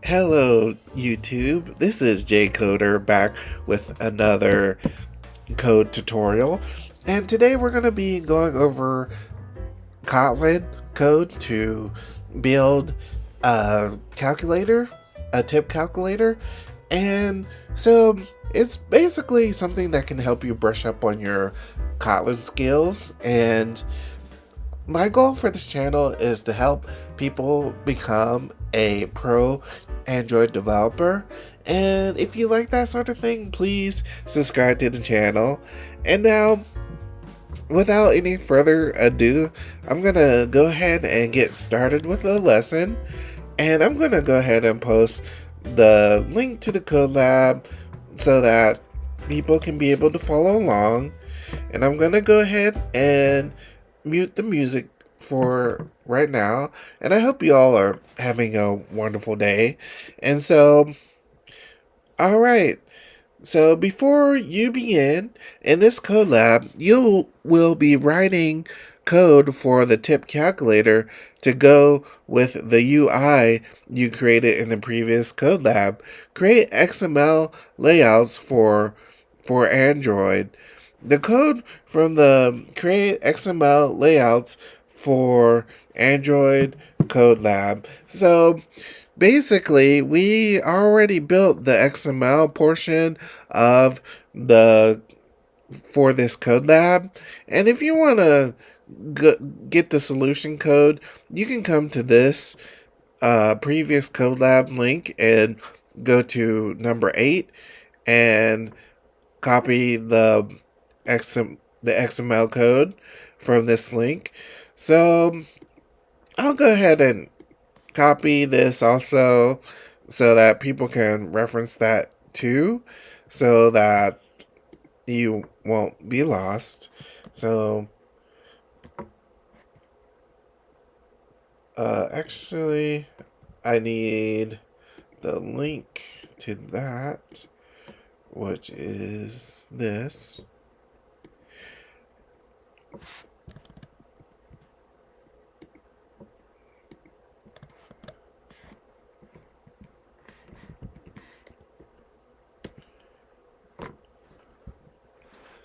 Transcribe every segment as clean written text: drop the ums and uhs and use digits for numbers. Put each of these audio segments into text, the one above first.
Hello, YouTube. This is Jay Coder back with another code tutorial. And today we're going to be going over Kotlin code to build a calculator, a tip calculator. And so it's basically something that can help you brush up on your Kotlin skills. And my goal for this channel is to help people become a pro Android developer. And if you like that sort of thing, please subscribe to the channel. And now, without any further ado, I'm gonna go ahead and get started with the lesson. And I'm gonna go ahead and post the link to the Codelab so that people can be able to follow along. And I'm gonna go ahead and mute the music for right now, and I hope you all are having a wonderful day. And so, all right, so before you begin, in this Codelab, you will be writing code for the tip calculator to go with the UI you created in the previous Codelab. Create XML layouts for Android. The code from the create XML layouts for Android Codelab. So basically, we already built the XML portion of the for this Codelab, and if you want to get the solution code, you can come to this previous Codelab link and go to number 8 and copy the XML code from this link. So I'll go ahead and copy this also so that people can reference that too, so that you won't be lost. So actually I need the link to that, which is this.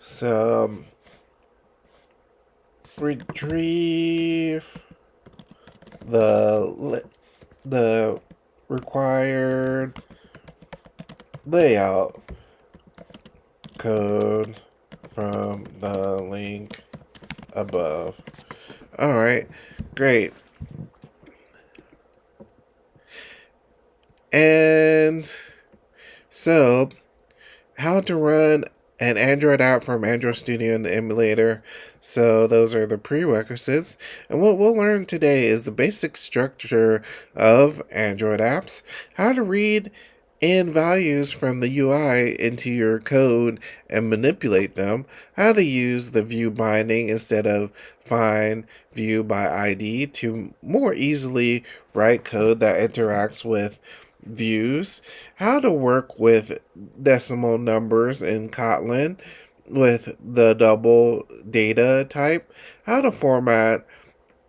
So retrieve the required layout code from the link above. Alright, great. And so, how to run an Android app from Android Studio in the emulator. So those are the prerequisites. And what we'll learn today is the basic structure of Android apps, how to read in values from the UI into your code and manipulate them, how to use the view binding instead of find view by ID to more easily write code that interacts with views, how to work with decimal numbers in Kotlin with the double data type, how to format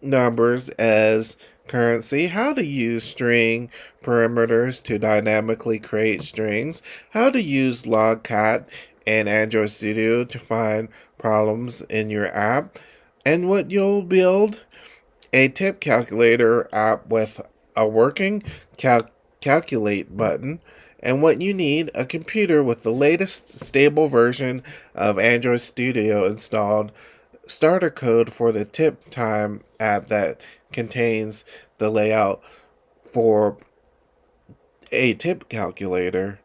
numbers as currency, how to use string parameters to dynamically create strings, how to use logcat in Android Studio to find problems in your app, and what you'll build a tip calculator app with a working calculate button, and what you need: a computer with the latest stable version of Android Studio installed, starter code for the tip time app that contains the layout for a tip calculator.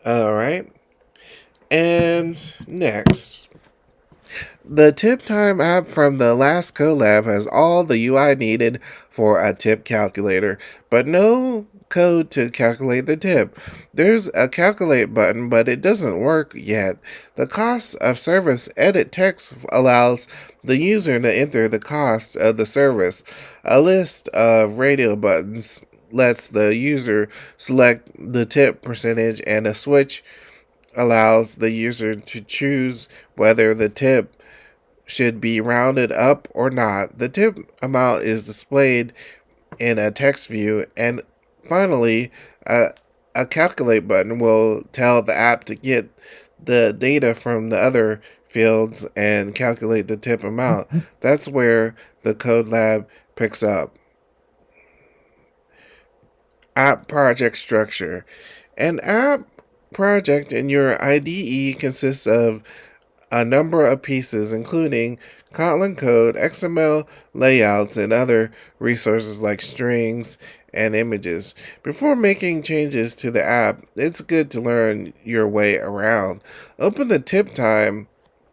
Alright, and next, the tip time app from the last Colab has all the UI needed for a tip calculator, but no code to calculate the tip. There's a calculate button, but it doesn't work yet. The cost of service edit text allows the user to enter the cost of the service. A list of radio buttons lets the user select the tip percentage, and a switch allows the user to choose whether the tip should be rounded up or not. The tip amount is displayed in a text view, and finally, A, a calculate button will tell the app to get the data from the other fields and calculate the tip amount. That's where the Codelab picks up. App project structure. An app project in your IDE consists of a number of pieces, including Kotlin code, XML layouts, and other resources like strings and images. Before making changes to the app, it's good to learn your way around. Open the tip time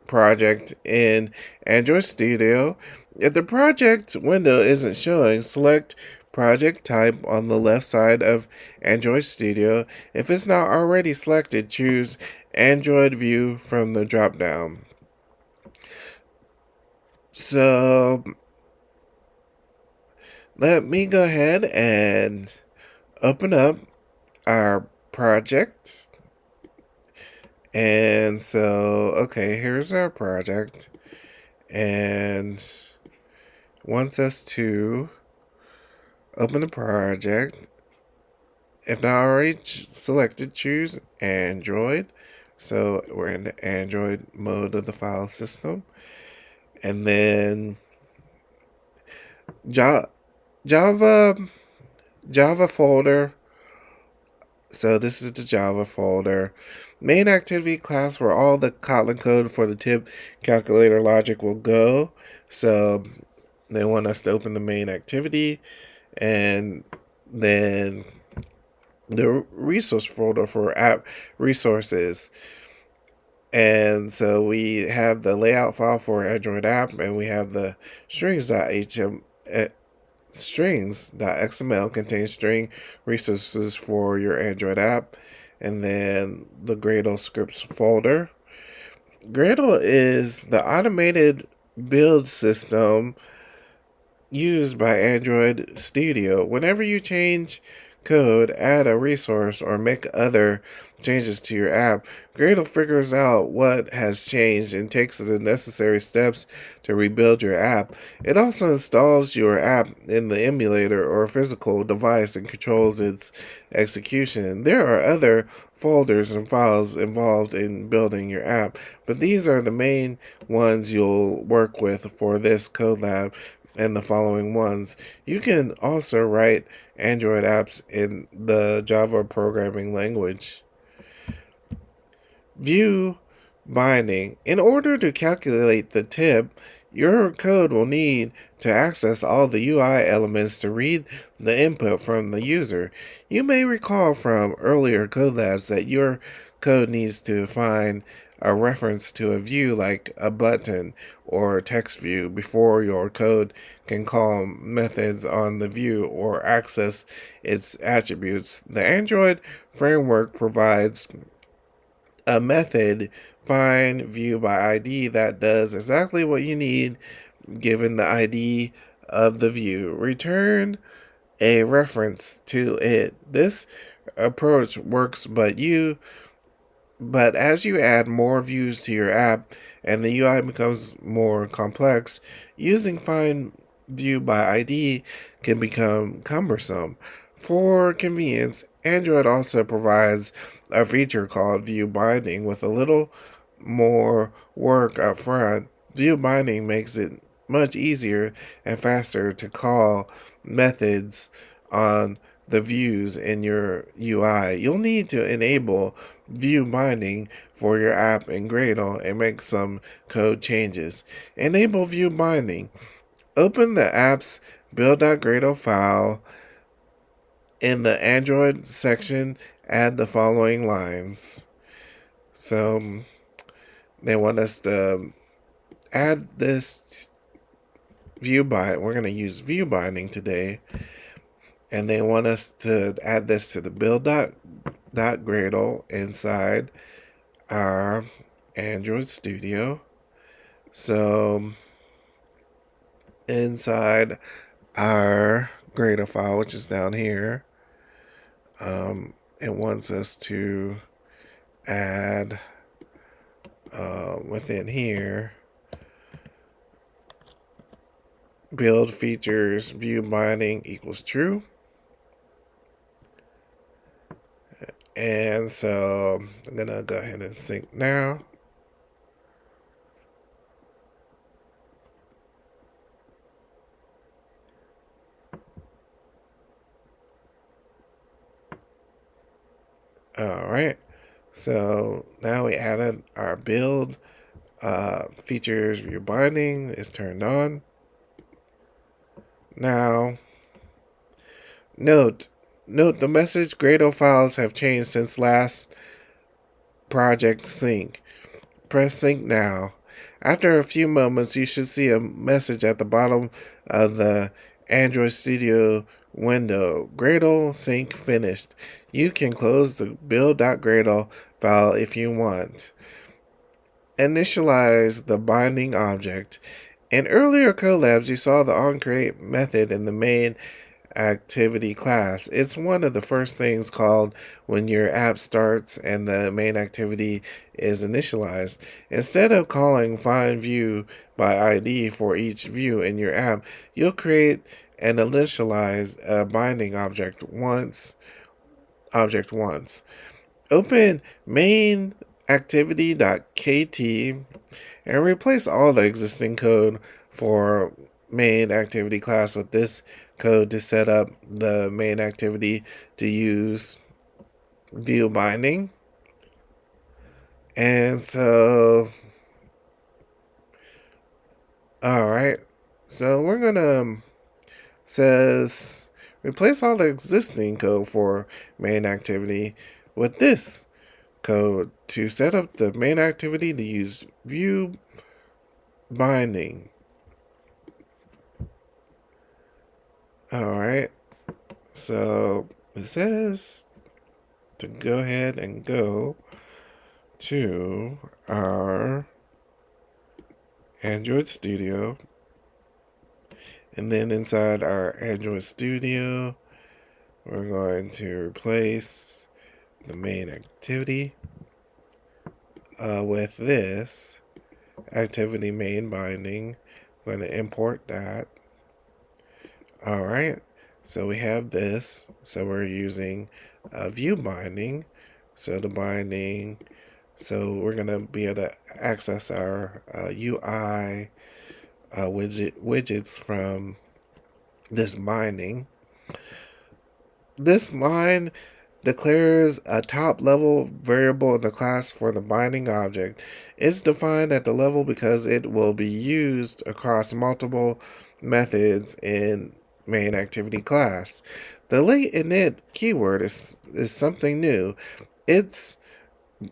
project in Android Studio. If the project window isn't showing, select project type on the left side of Android Studio. If it's not already selected, choose Android View from the dropdown. So let me go ahead and open up our project. And so, okay, here's our project. And wants us to open the project. If not already selected, choose Android. So we're in the Android mode of the file system. And then Java folder. So this is the Java folder. Main activity class where all the Kotlin code for the tip calculator logic will go. So they want us to open the main activity, and then the resource folder for app resources. And so we have the layout file for Android app, and we have the strings.xml contains string resources for your Android app, and then the Gradle scripts folder. Gradle is the automated build system used by Android Studio. Whenever you change code, add a resource, or make other changes to your app, Gradle figures out what has changed and takes the necessary steps to rebuild your app. It also installs your app in the emulator or physical device and controls its execution. There are other folders and files involved in building your app, but these are the main ones you'll work with for this Codelab and the following ones. You can also write Android apps in the Java programming language. View binding. In order to calculate the tip, your code will need to access all the UI elements to read the input from the user. You may recall from earlier Codelabs that your code needs to find a reference to a view like a button or text view before your code can call methods on the view or access its attributes. The Android framework provides a method find view by ID that does exactly what you need given the ID of the view. Return a reference to it. This approach works, but as you add more views to your app and the UI becomes more complex, using find view by ID can become cumbersome. For convenience, Android also provides a feature called view binding with a little more work up front. View binding makes it much easier and faster to call methods on the views in your UI. You'll need to enable view binding for your app in Gradle and make some code changes. Enable view binding. Open the app's build.gradle file. In the Android section, add the following lines. So they want us to add this view bind. We're going to use view binding today. And they want us to add this to the build.gradle inside our Android Studio. So inside our Gradle file, which is down here, it wants us to add within here build features view binding equals true. And so I'm gonna go ahead and sync now. All right. So now we added our build features view binding is turned on. Now, note the message Gradle files have changed since last project sync. Press sync now. After a few moments, you should see a message at the bottom of the Android Studio window. Gradle sync finished. You can close the build.gradle file if you want. Initialize the binding object. In earlier Colabs, you saw the onCreate method in the main activity class. It's one of the first things called when your app starts and the main activity is initialized. Instead of calling find view by ID for each view in your app, you'll create and initialize a binding object once. Open main activity.kt and replace all the existing code for main activity class with this code to set up the main activity to use view binding. And so, all right, so we're gonna says replace all the existing code for main activity with this code to set up the main activity to use view binding. Alright, so it says to go ahead and go to our Android Studio, and then inside our Android Studio we're going to replace the main activity with this activity main binding. I'm going to import that. Alright, so we have this. So we're using view binding. So the binding, so we're going to be able to access our UI widgets from this binding. This line declares a top level variable in the class for the binding object. It's defined at the level because it will be used across multiple methods in main activity class. The late init keyword is something new. It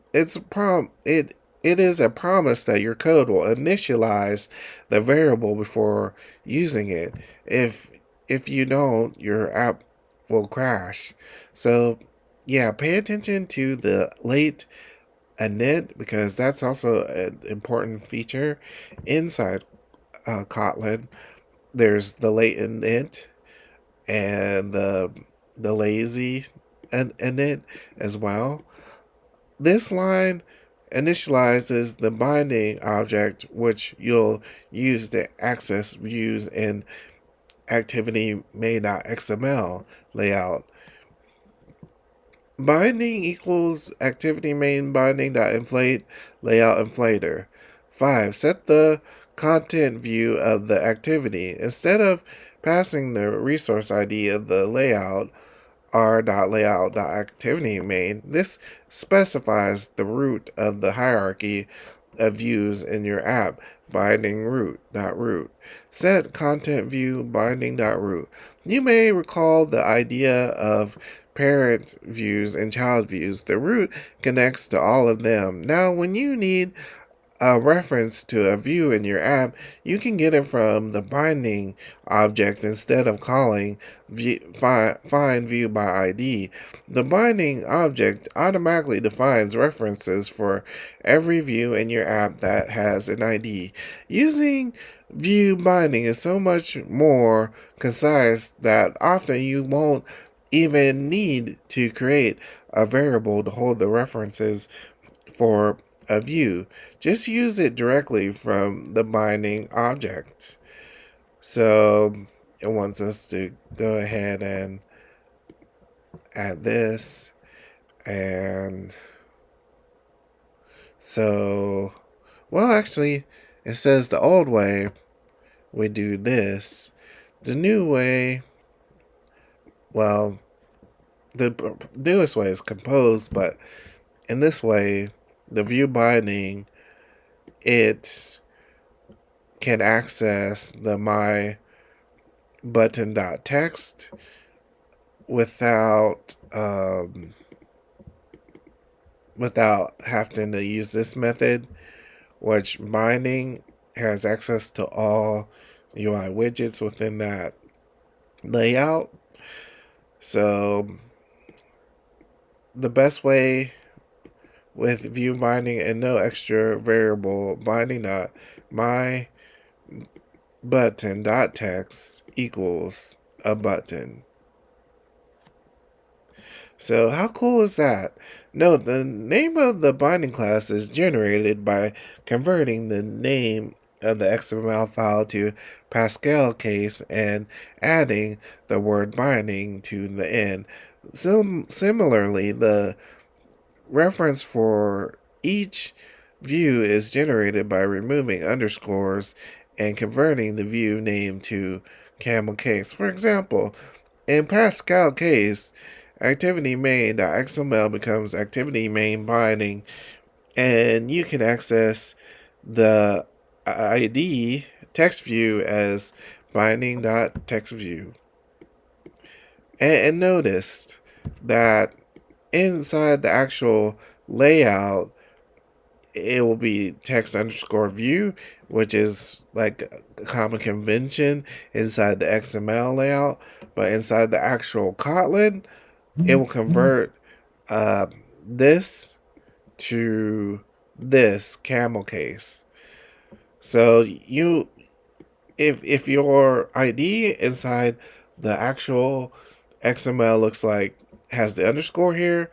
is a promise that your code will initialize the variable before using it. If you don't, your app will crash. So yeah, pay attention to the late init because that's also an important feature inside Kotlin. There's the late init and the lazy init as well. This line initializes the binding object, which you'll use to access views in activity main.xml layout. Binding equals activity main binding.inflate layout inflator. 5. Set the content view of the activity. Instead of passing the resource ID of the layout, r.layout.activity main, this specifies the root of the hierarchy of views in your app, binding root.root. Set content view binding.root. You may recall the idea of parent views and child views. The root connects to all of them. Now, when you need a reference to a view in your app, you can get it from the binding object instead of calling find view by ID. The binding object automatically defines references for every view in your app that has an ID. Using view binding is so much more concise that often you won't even need to create a variable to hold the references for a view. Just use it directly from the binding object. So it wants us to go ahead and add this. And so, well, actually, it says the old way we do this. The new way, well, the newest way is composed, but in this way, the view binding, it can access the my button.text without without having to use this method, which binding has access to all UI widgets within that layout. So the best way with view binding and no extra variable binding dot my button dot text equals a button. So how cool is that? Note, the name of the binding class is generated by converting the name of the XML file to Pascal case and adding the word binding to the end. Similarly, the reference for each view is generated by removing underscores and converting the view name to camel case. For example, in Pascal case, activity main.xml becomes activity main binding, and you can access the ID text view as binding.textView. And noticed that inside the actual layout, it will be text underscore view, which is like a common convention inside the XML layout. But inside the actual Kotlin, it will convert this to this camel case. So if your ID inside the actual XML looks like has the underscore here,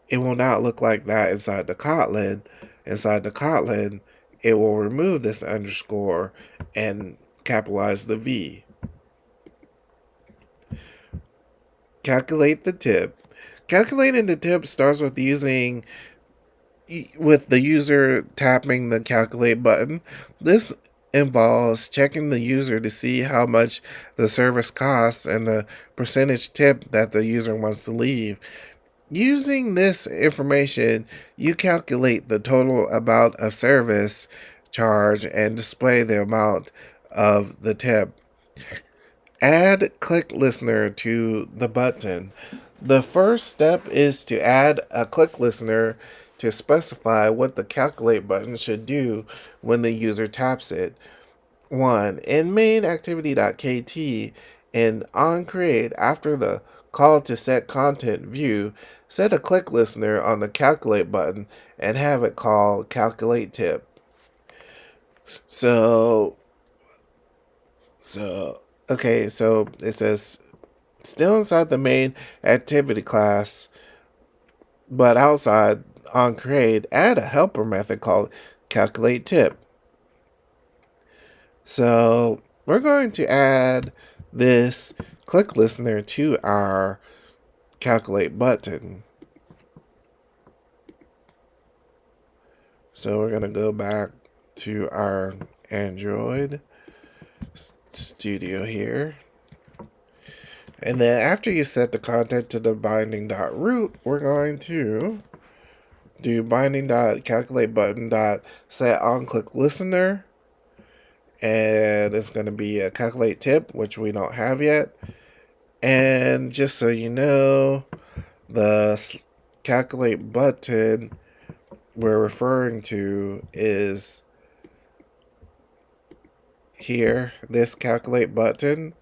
it will not look like that inside the Kotlin. Inside the Kotlin, it will remove this underscore and capitalize the V. Calculate the tip. Calculating the tip starts with the user tapping the calculate button. This involves checking the user to see how much the service costs and the percentage tip that the user wants to leave. Using this information, you calculate the total amount of service charge and display the amount of the tip. Add click listener to the button. The first step is to add a click listener to specify what the calculate button should do when the user taps it. 1. In main activity.kt and on create, after the call to set content view, set a click listener on the calculate button and have it call calculate tip. So it says still inside the main activity class, but outside on create, add a helper method called calculate tip. So we're going to add this click listener to our calculate button. So we're going to go back to our Android Studio here. And then after you set the content to the binding.root, we're going to do binding.calculate button.set on click listener. And it's going to be a calculate tip, which we don't have yet. And just so you know, the calculate button we're referring to is here, this calculate button.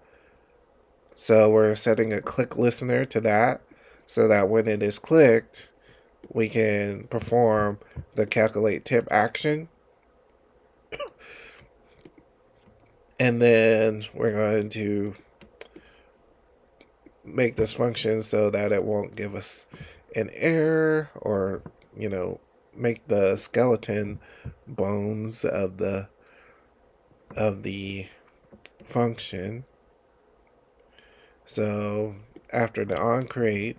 So we're setting a click listener to that so that when it is clicked, we can perform the calculate tip action. And then we're going to make this function so that it won't give us an error or, make the skeleton bones of the function. So after the on create,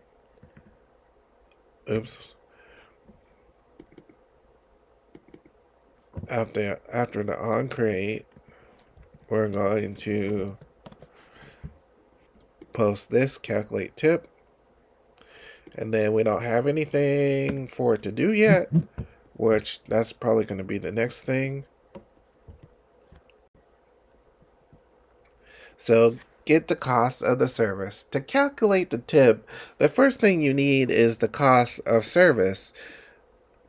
oops. After the on create, we're going to post this calculate tip, and then we don't have anything for it to do yet, which that's probably going to be the next thing. So get the cost of the service. To calculate the tip, the first thing you need is the cost of service.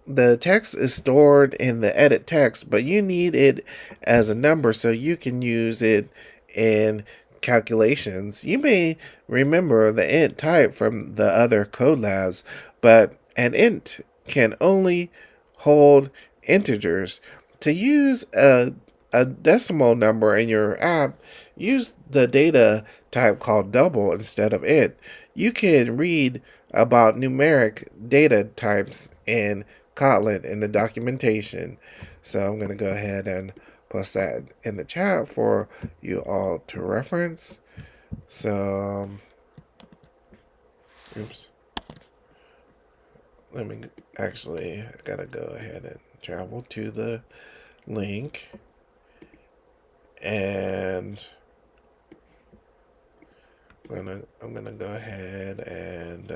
The text is stored in the edit text, but you need it as a number so you can use it in calculations. You may remember the int type from the other Codelabs, but an int can only hold integers. To use a decimal number in your app, use the data type called double instead of int. You can read about numeric data types in Kotlin in the documentation. So I'm going to go ahead and post that in the chat for you all to reference. So, oops. I gotta go ahead and travel to the link. And I'm gonna go ahead and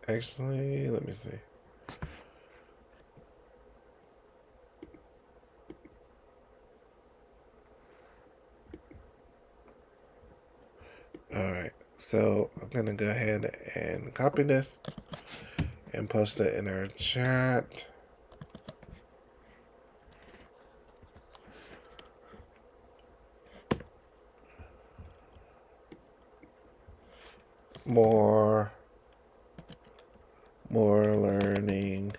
actually, let me see. Alright, so I'm going to go ahead and copy this and post it in our chat. More learning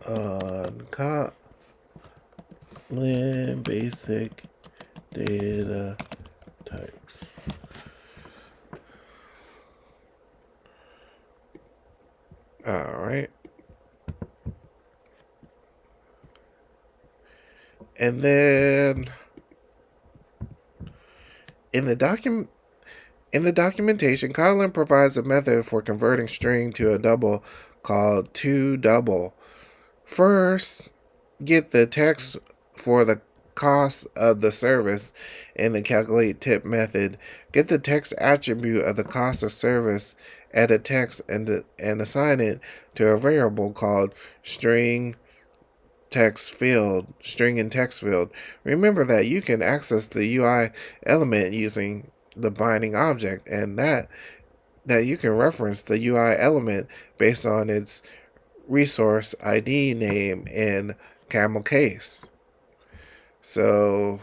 on Kotlin basic data types. All right. And then in the documentation, Kotlin provides a method for converting string to a double called toDouble. First, get the text for the cost of the service in the calculate tip method. Get the text attribute of the cost of service, edit text, and assign it to a variable called string in text field. Remember that you can access the UI element using the binding object, and that you can reference the UI element based on its resource ID name in camel case. So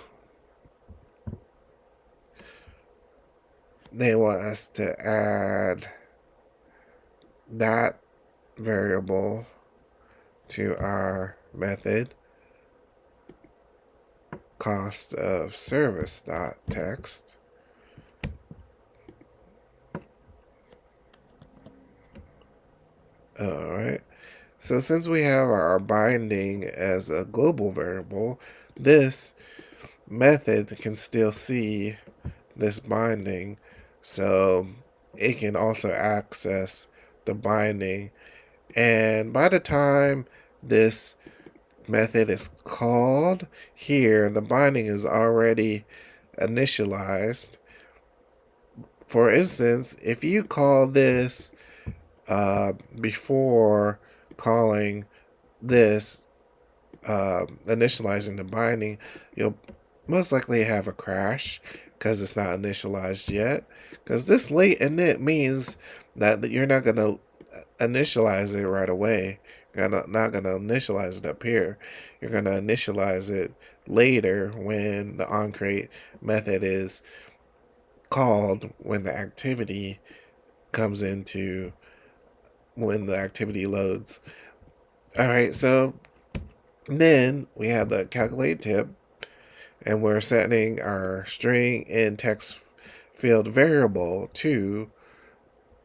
they want us to add that variable to our method cost of service dot text. Alright, so since we have our binding as a global variable, this method can still see this binding, so it can also access the binding. And by the time this method is called here, the binding is already initialized. For instance, if you call this before calling this initializing the binding, you'll most likely have a crash because it's not initialized yet. Because this late init means that you're not going to initialize it right away. You're not going to initialize it up here. You're going to initialize it later when the onCreate method is called, when the activity comes into, when the activity loads. Alright, so then we have the calculate tip, and we're setting our string in text field variable to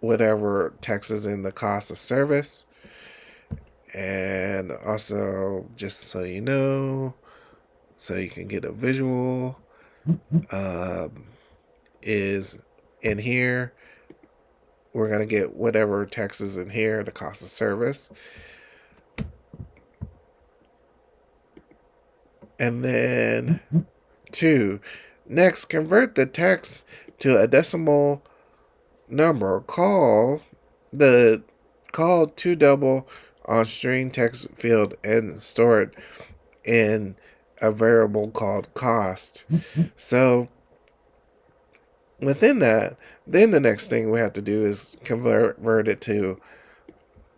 whatever text is in the cost of service. And also, just so you know, so you can get a visual, is in here. We're going to get whatever text is in here, the cost of service. And then 2. Next, convert the text to a decimal number. Call to double on string text field and store it in a variable called cost. So within that, then the next thing we have to do is convert it to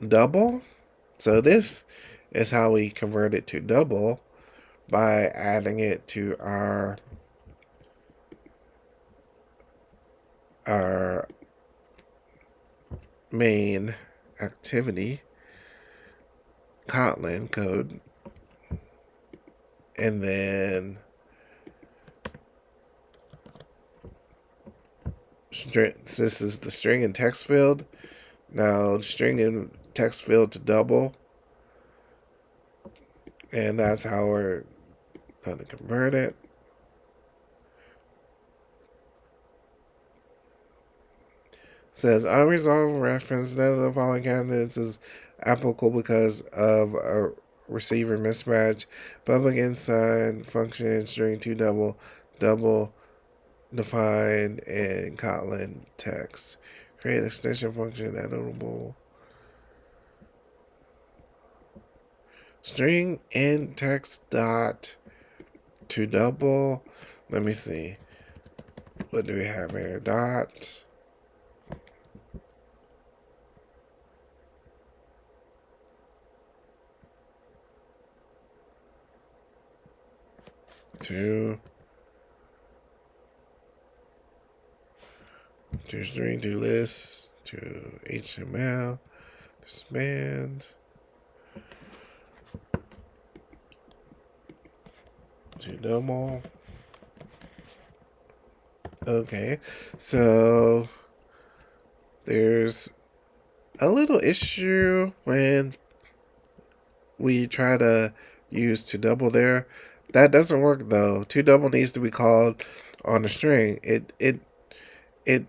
double. So this is how we convert it to double, by adding it to our main activity Kotlin code, and then this is the string and text field. Now string and text field to double, and that's how we're going to convert it. Says unresolved reference, none of the following candidates is applicable because of a receiver mismatch. Public inside function string to double defined in Kotlin text. Create extension function editable. String in text dot to double. Let me see. What do we have here? Dot. To string to list to HTML spans to double. Okay, so there's a little issue when we try to use to double there. That doesn't work though. To double needs to be called on a string. It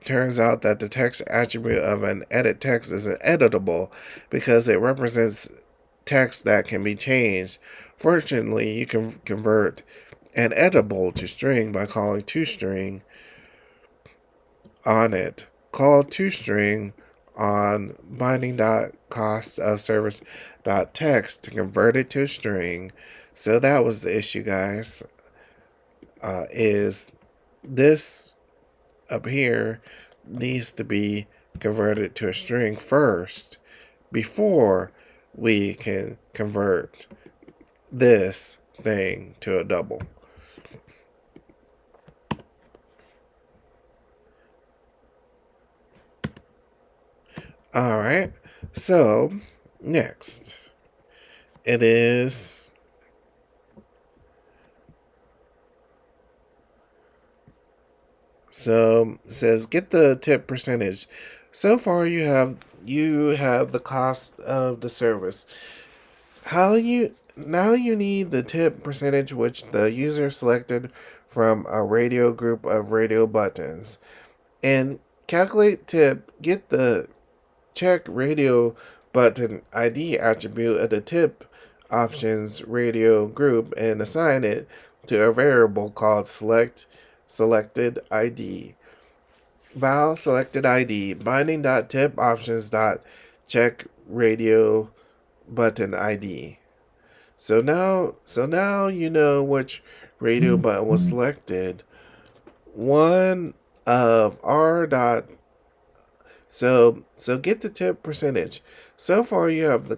turns out that the text attribute of an edit text is editable because it represents text that can be changed. Fortunately, you can convert an editable to string by calling toString on it. Call toString on binding.costofservice.text to convert it to a string. So that was the issue, guys. Is this up here needs to be converted to a string first before we can convert this thing to a double. All right, so next it is it says get the tip percentage. So far you have the cost of the service. Now you need the tip percentage which the user selected from a radio group of radio buttons. And calculate tip, get the check radio button ID attribute of the tip options radio group and assign it to a variable called selected ID. Val selected ID binding.tip options.check radio button ID. So now you know which radio button was selected. One of R dot. So get the tip percentage. So far you have the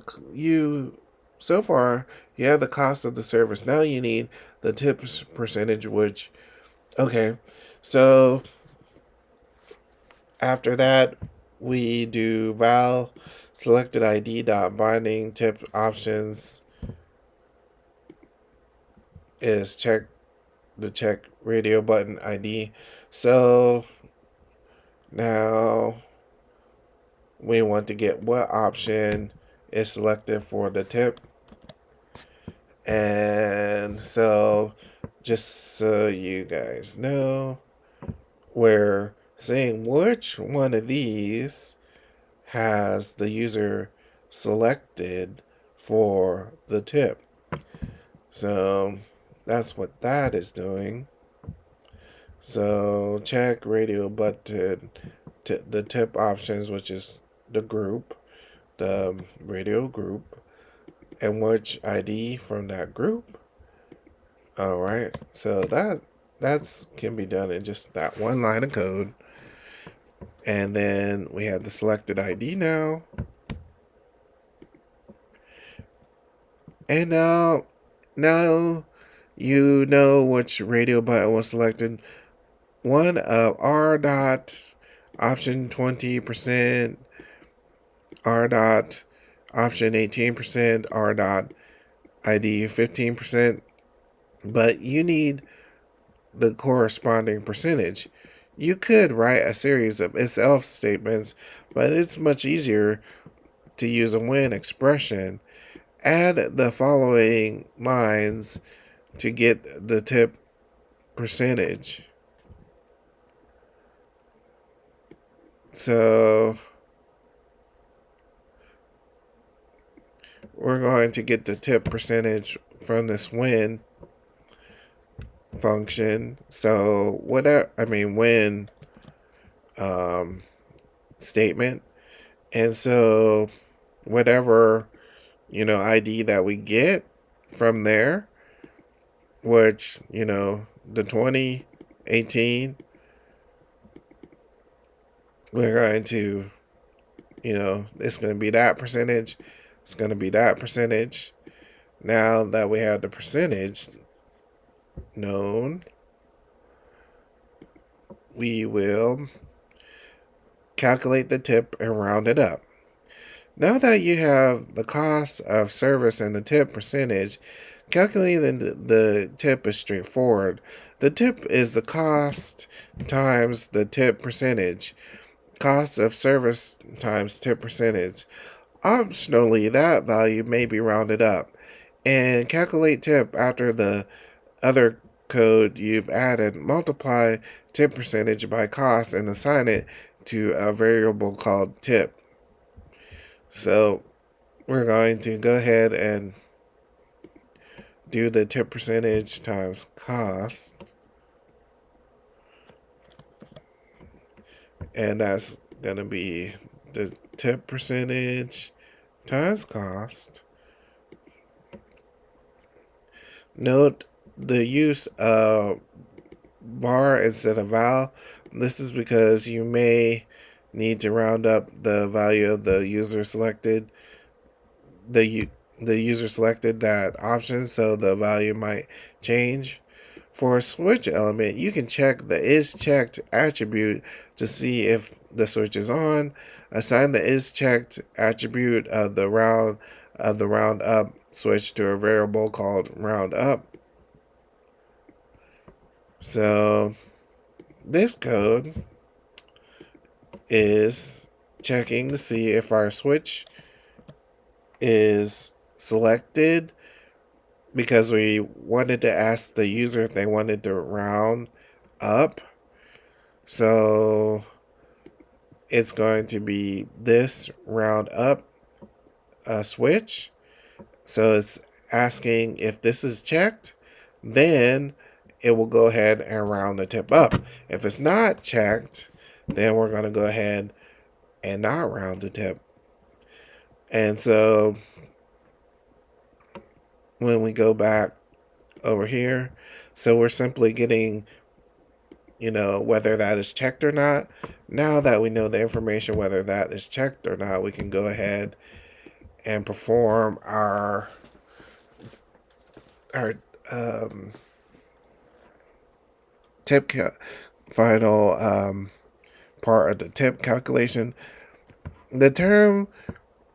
cost of the service. Now you need the tip percentage, which okay. So after that we do val selected ID dot binding tip options is check radio button ID. So now we want to get what option is selected for the tip. And so, just so you guys know, we're saying which one of these has the user selected for the tip. So that's what that is doing. So check radio button, the tip options, which is the group, the radio group, and which ID from that group. All right, so that's can be done in just that one line of code. And then we have the selected ID now. And now you know which radio button was selected. One of R dot option 20%, R dot option 18%, R dot ID 15%. But you need the corresponding percentage. You could write a series of if-else statements, but it's much easier to use a when expression. Add the following lines to get the tip percentage. So we're going to get the tip percentage from this when function. So when statement. And so whatever ID that we get from there, which the 2018, we're going to it's going to be that percentage, it's going to be that percentage. Now that we have the percentage known, we will calculate the tip and round it up. Now that you have the cost of service and the tip percentage, calculating the tip is straightforward. The tip is the cost times the tip percentage. Cost of service times tip percentage. Optionally, that value may be rounded up. And calculate tip after the other code you've added. Multiply tip percentage by cost and assign it to a variable called tip. So we're going to go ahead and do the tip percentage times cost. And that's going to be the tip percentage times cost. Note the use of var instead of val. This is because you may need to round up the value of the user selected. The user selected that option, so the value might change. For a switch element, you can check the isChecked attribute to see if the switch is on. Assign the isChecked attribute of the round up switch to a variable called round up. So this code is checking to see if our switch is selected, because we wanted to ask the user if they wanted to round up. So it's going to be this round up switch. So it's asking if this is checked, then it will go ahead and round the tip up. If it's not checked, then we're going to go ahead and not round the tip. And so when we go back over here, so we're simply getting whether that is checked or not. Now that we know the information whether that is checked or not, we can go ahead and perform our tip final part of the tip calculation. The term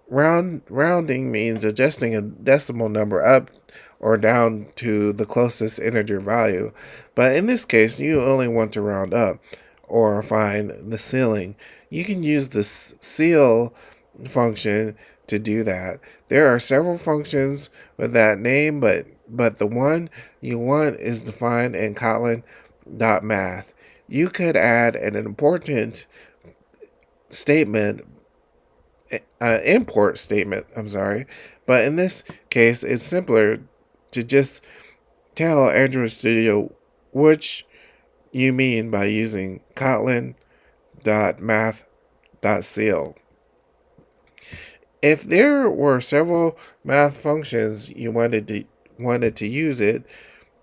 rounding means adjusting a decimal number up or down to the closest integer value, but in this case you only want to round up, or find the ceiling. You can use the seal function to do that. There are several functions with that name, but the one you want is defined in Kotlin.math. You could add an important statement, import statement, but in this case, it's simpler to just tell Android Studio which you mean by using Kotlin.math.seal. If there were several math functions you wanted to use it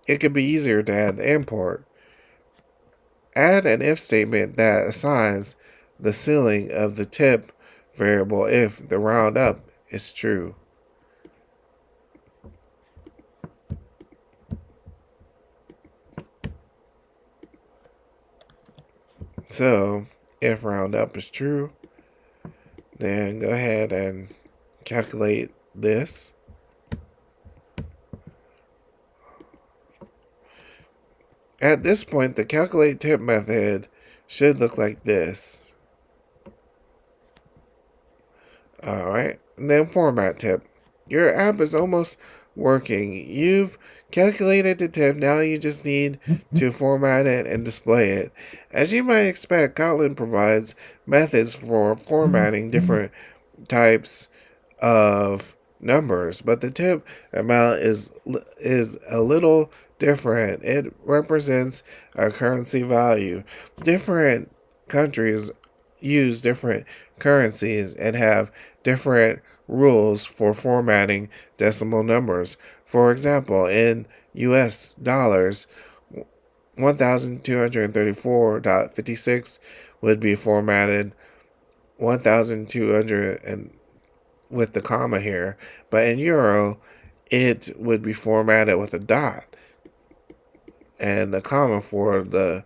could be easier to add the import. Add an if statement that assigns the ceiling of the tip variable if the roundup is true. So, if roundup is true, then go ahead and calculate this. At this point, the calculate tip method should look like this. Alright, and then format tip. Your app is almost working. You've calculated the tip, now you just need to format it and display it. As you might expect, Kotlin provides methods for formatting different types of numbers, but the tip amount is a little different. It represents a currency value. Different countries use different currencies and have different rules for formatting decimal numbers. For example, in US dollars, 1234.56 would be formatted 1200 and with the comma here, but in euro it would be formatted with a dot and a comma for the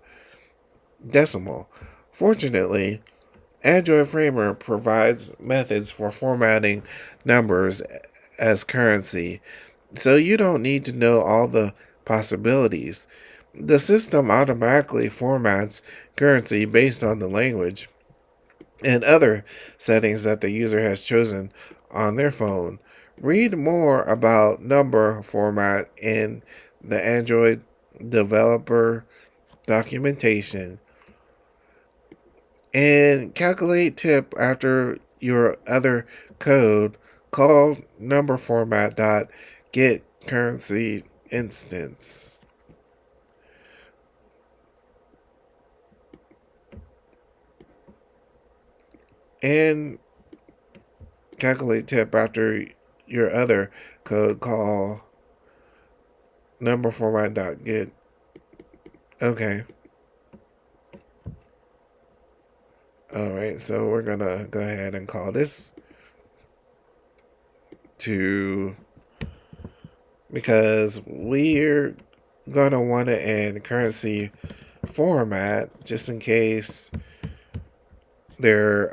decimal. Fortunately, Android Framer provides methods for formatting numbers as currency, so you don't need to know all the possibilities. The system automatically formats currency based on the language and other settings that the user has chosen on their phone. Read more about number format in the Android developer documentation. And calculate tip after your other code, call number format dot get currency instance. And calculate tip after your other code, call number format dot get. Okay. Alright, so we're gonna go ahead and call this to, because we're gonna want it in currency format just in case there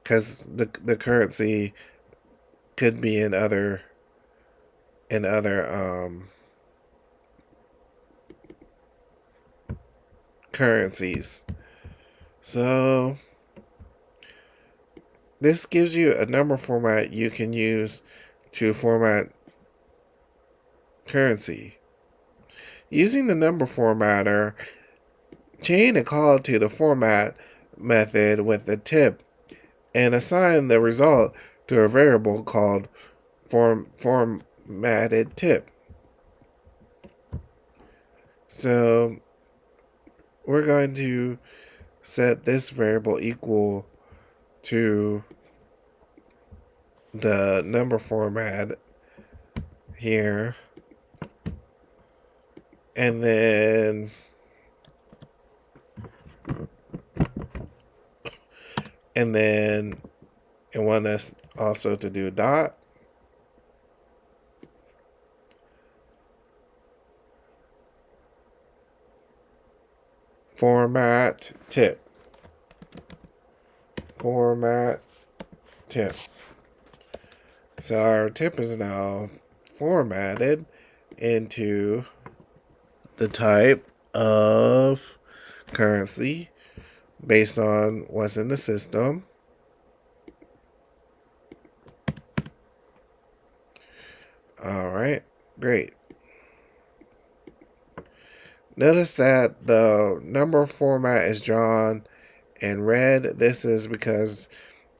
because the currency could be in other currencies. So this gives you a number format you can use to format currency. Using the number formatter, chain a call to the format method with the tip and assign the result to a variable called formatted tip. So we're going to set this variable equal to the number format here, and then I want us also to do dot format tip. So our tip is now formatted into the type of currency based on what's in the system. All right, great. Notice that the number format is drawn in red. This is because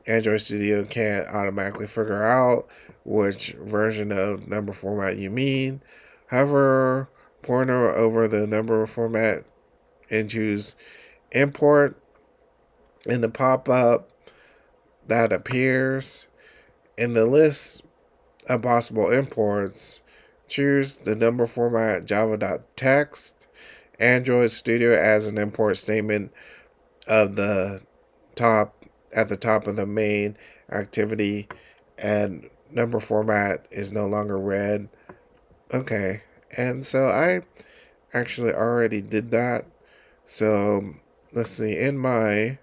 Android Studio can't automatically figure out which version of number format you mean. Hover pointer over the number format and choose import. In the pop-up that appears in the list of possible imports, choose the number format java.text. Android Studio as an import statement of the top at the top of the main activity, and number format is no longer red. Okay, and so I actually already did that. So let's see, in mine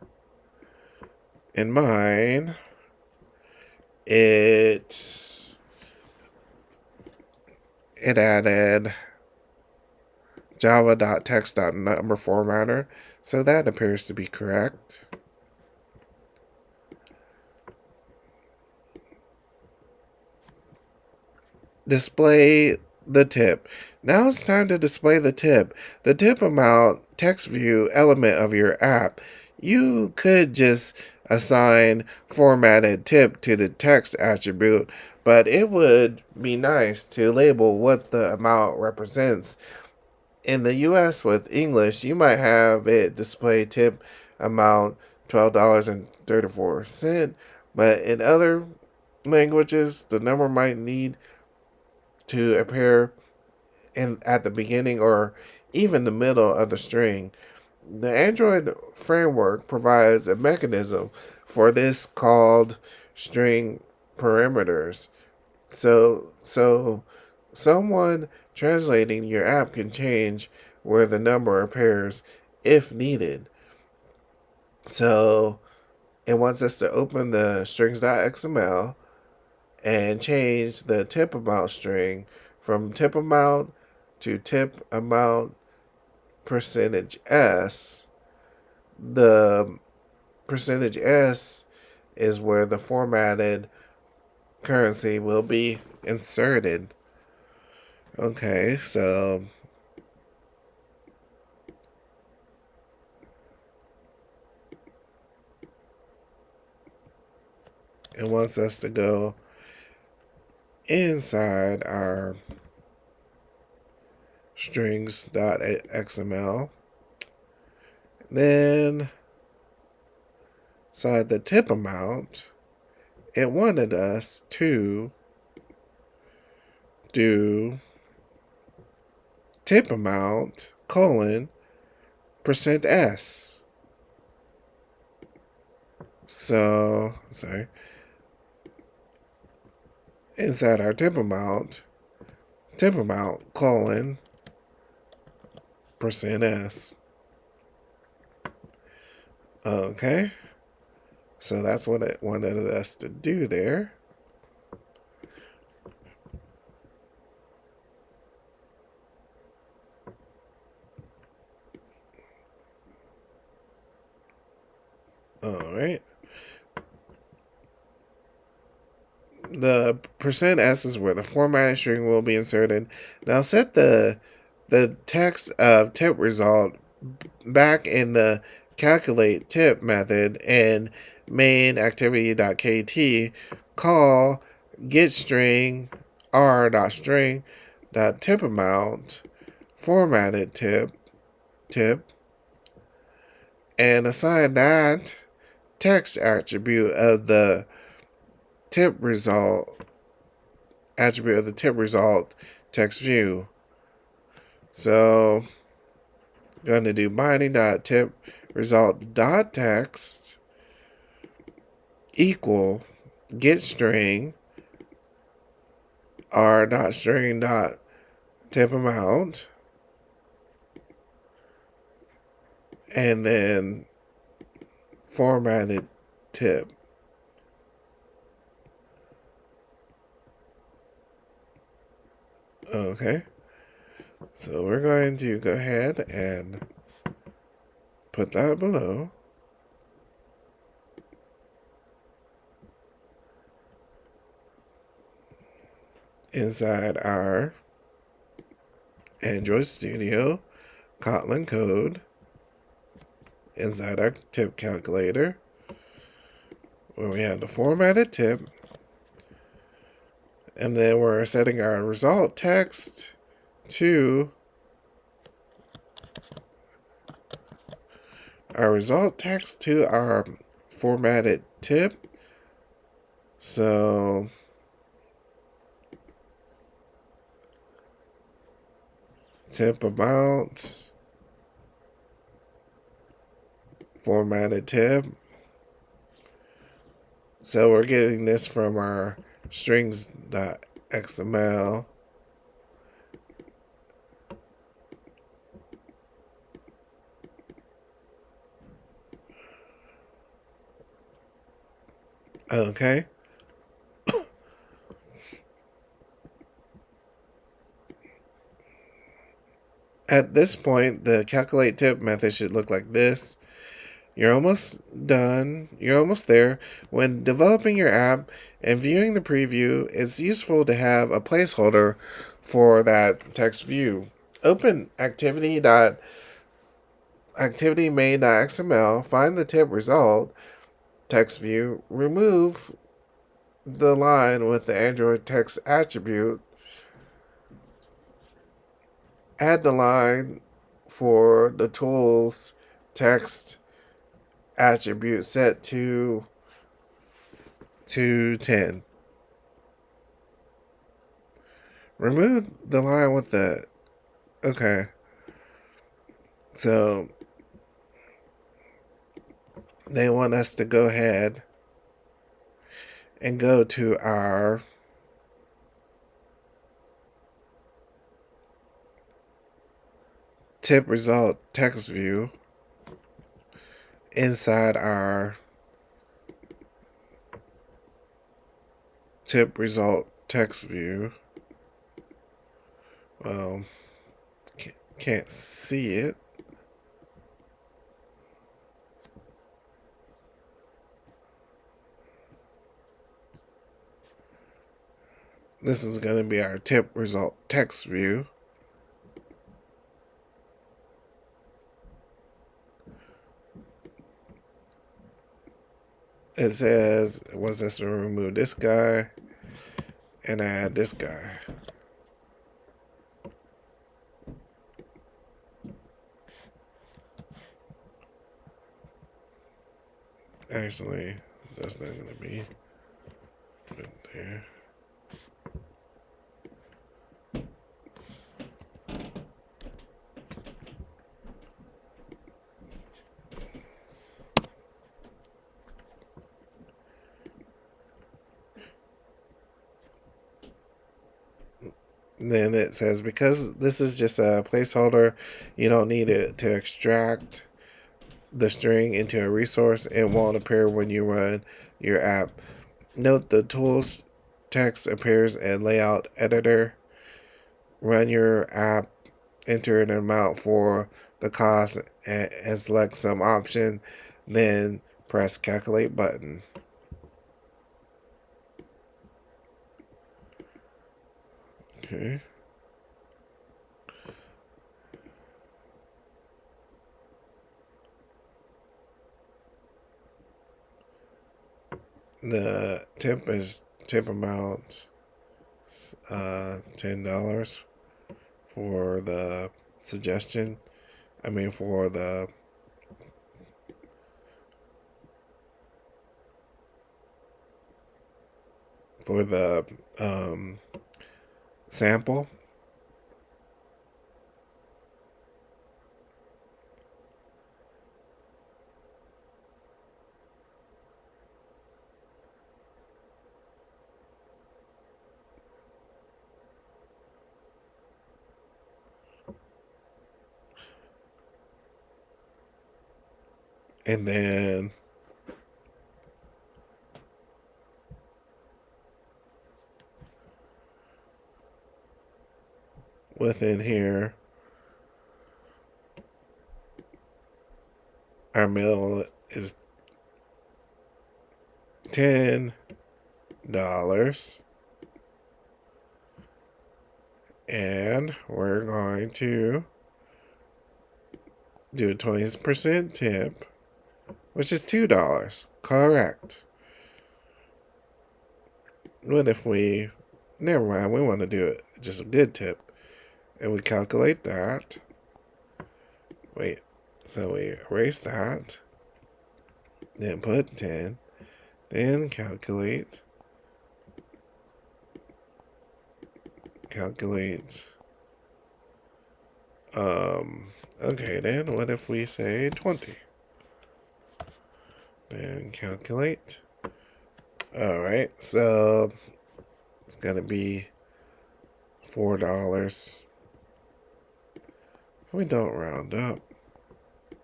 it added java.text.number formatter, so that appears to be correct. Display the tip. Now it's time to display the tip. The tip amount text view element of your app. You could just assign formatted tip to the text attribute, but it would be nice to label what the amount represents. In the US with English, you might have it display tip amount $12.34, but in other languages, the number might need to appear at the beginning or even the middle of the string. The Android framework provides a mechanism for this called string parameters. So someone translating your app can change where the number appears if needed. So it wants us to open the strings.xml and change the tip amount string from tip amount to tip amount %s. The %s is where the formatted currency will be inserted. Okay, so it wants us to go inside our strings.xml. Then inside the tip amount, it wanted us to do tip amount %s. So, sorry. Inside our tip amount %s. Okay. So that's what it wanted us to do there. Alright. The %s is where the formatted string will be inserted. Now set the text of tip result back in the calculate tip method and main activity.kt. Call getString r.string.tip amount formatted tip and assign that text attribute of the tip result text view. So going to do binding.tip result.text equal getString r.string.tip amount and then formatted tip. Okay, so we're going to go ahead and put that below. Inside our Android Studio Kotlin code, inside our tip calculator, where we have the formatted tip, and then we're setting our result text to our formatted tip. So tip amount, formatted tip. So we're getting this from our strings.xml. Okay. At this point, the calculate tip method should look like this. You're almost done. You're almost there. When developing your app and viewing the preview, it's useful to have a placeholder for that text view. Open activity.main.xml, find the tip result, text view, remove the line with the Android text attribute, add the line for the tools text attribute set to 10. Remove the line with the... Okay. So they want us to go ahead and go to our tip result text view inside our tip result text view. Well, can't see it. This is going to be our tip result text view. It says it wants us to remove this guy and add this guy. Actually, that's not going to be right there. Then it says, because this is just a placeholder, you don't need it to extract the string into a resource. It won't appear when you run your app. Note the tools text appears in layout editor. Run your app, enter an amount for the cost and select some option, then press calculate button. Okay. The tip amount $10 for the suggestion. I mean for the sample. And then within here, Our meal is $10. And we're going to do a 20% tip, which is $2. Correct. What if we... Never mind, we want to do it just a good tip. And we calculate that. Wait, so we erase that. Then put 10. Then calculate. Okay, then what if we say 20? Then calculate. Alright, so it's gonna be $4. We don't round up.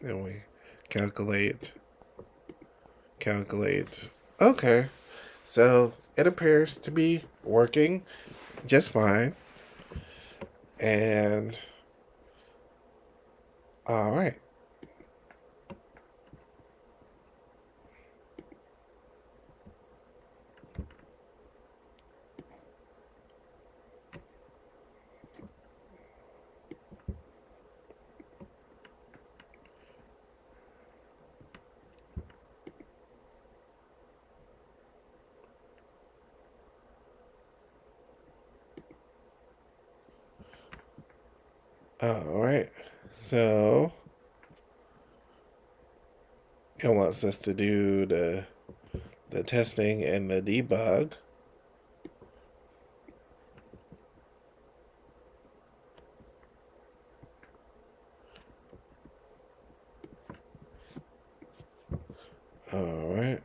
Then we calculate. Okay, so it appears to be working just fine. And alright. Alright, so it wants us to do the testing and the debug. Alright.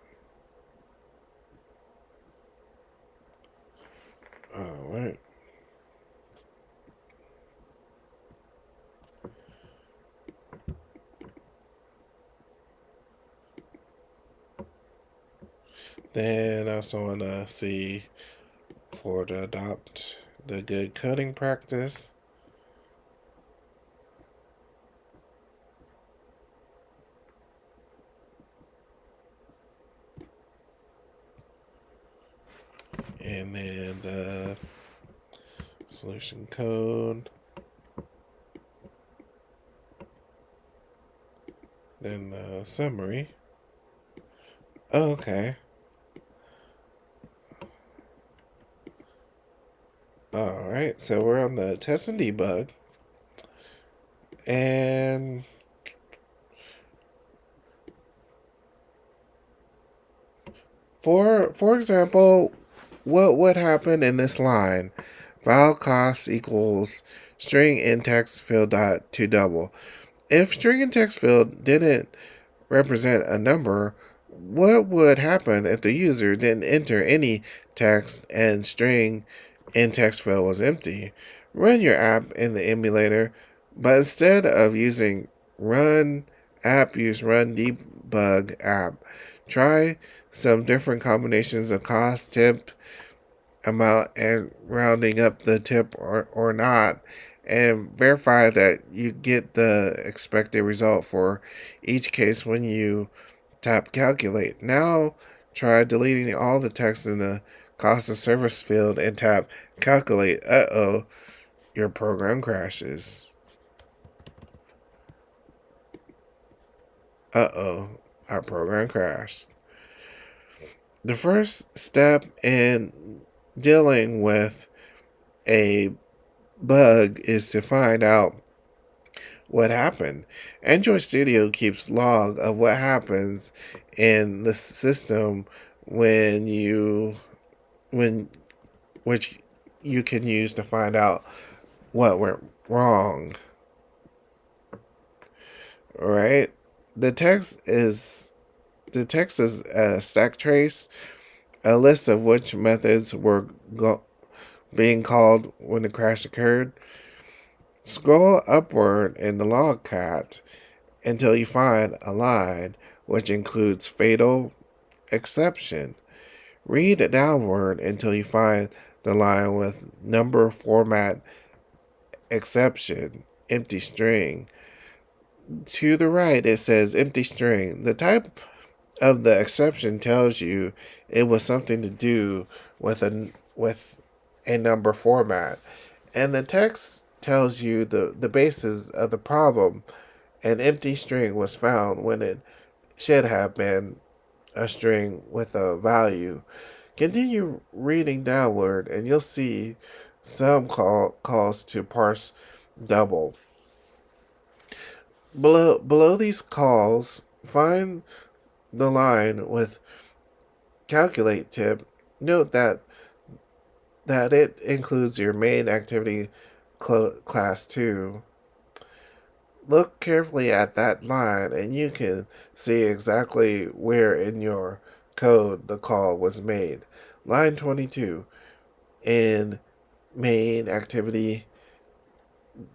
Then I also want to see for to adopt the good coding practice. And then the solution code. Then the summary. Okay. Alright, so we're on the test and debug. And for example, what would happen in this line? File cost equals string in text field dot to double. If string in text field didn't represent a number, what would happen if the user didn't enter any text and string in text field was empty? Run your app in the emulator, but instead of using run app, use run debug app. Try some different combinations of cost, tip, amount, and rounding up the tip or not, and verify that you get the expected result for each case when you tap calculate. Now try deleting all the text in the cost of service field and tap calculate. Your program crashes. Our program crashed. The first step in dealing with a bug is to find out what happened. Android Studio keeps log of what happens in the system which you can use to find out what went wrong. Right? The text is a stack trace, a list of which methods were being called when the crash occurred. Scroll upward in the log cat until you find a line which includes fatal exception. Read downward until you find the line with number format exception, empty string. To the right, it says empty string. The type of the exception tells you it was something to do with a number format. And the text tells you the basis of the problem. An empty string was found when it should have been a string with a value. Continue reading downward and you'll see some calls to parse double. Below these calls, find the line with calculate tip. Note that it includes your main activity class too. Look carefully at that line and you can see exactly where in your code the call was made. Line 22 in main activity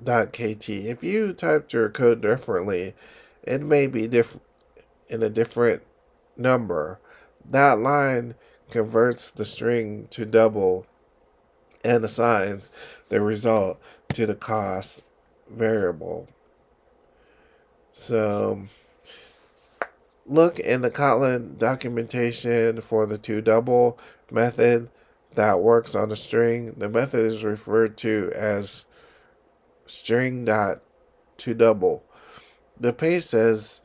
.kt. If you typed your code differently, it may be in a different number. That line converts the string to double and assigns the result to the cost variable. So look in the Kotlin documentation for the toDouble method that works on a string. The method is referred to as string.toDouble. The page says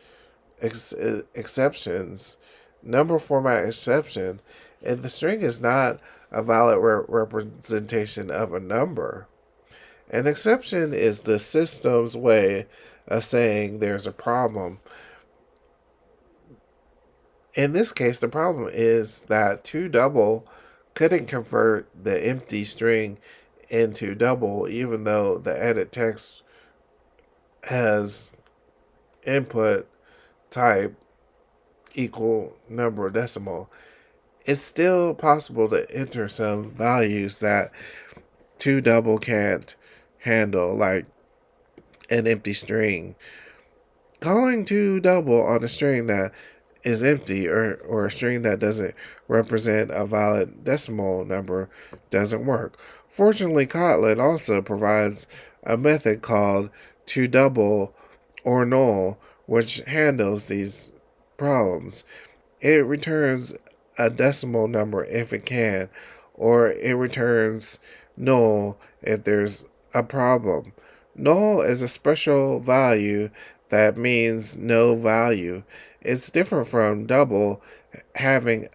exceptions, number format exception, if the string is not a valid representation of a number. An exception is the system's way of saying there's a problem. In this case, the problem is that toDouble couldn't convert the empty string into double, even though the edit text has input type equal number decimal. It's still possible to enter some values that toDouble can't handle, like an empty string. Calling toDouble on a string that is empty or a string that doesn't represent a valid decimal number doesn't work. Fortunately, Kotlin also provides a method called toDouble or null, which handles these problems. It returns a decimal number if it can, or it returns null if there's a problem. Null is a special value that means no value. It's different from double having